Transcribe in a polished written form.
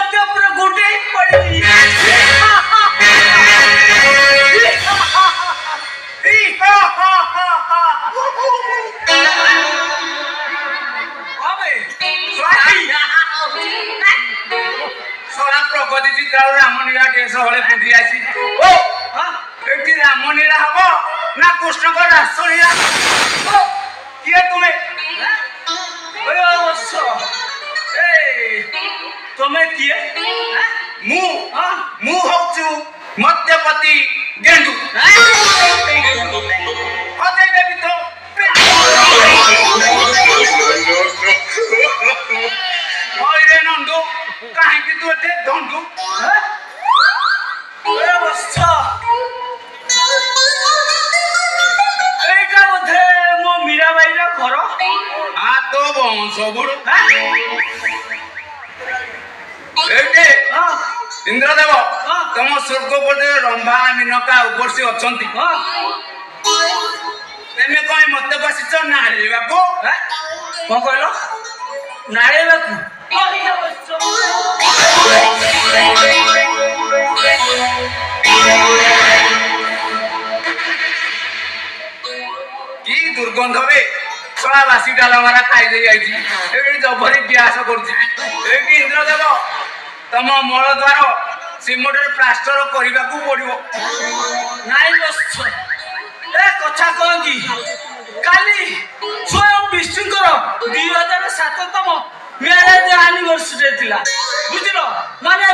मध्य पूरा गोटे पड़ी प्रगति चित्र रामनीला केस हले पुंजी आसी ओ एटी रामनीला हबो ना कृष्ण को रासलीला ओ किए तुम्हें ओए वत्स ए तुम्हें किए मु होचु मध्यपति गेंडू अदे देवी तो ओए रे नंदू काहे कि तू एते धंडू ओए वत्स एटा बोधे मो मीराबाई रा घर आ तो वंश बुड़ एटे इंद्रदेव तुम स्वर्गपति रंभा मिनका उपरसी अछंती तेमे कोई मत बसिच नाळेबाकू कोन कहलो नाळेबाकू की दुर्गंध बे सला बासी डाला मारा खाई दे जाईची एडी जबरी ग्यास करची एडी इंद्रदेव तम मल द्वार सिमेंट प्लास्टर करने को पड़ो नाई बस ए कथा कहती काली स्वयं विष्णुकर 2007 मैरेज एनिवर्सरी बुझल माने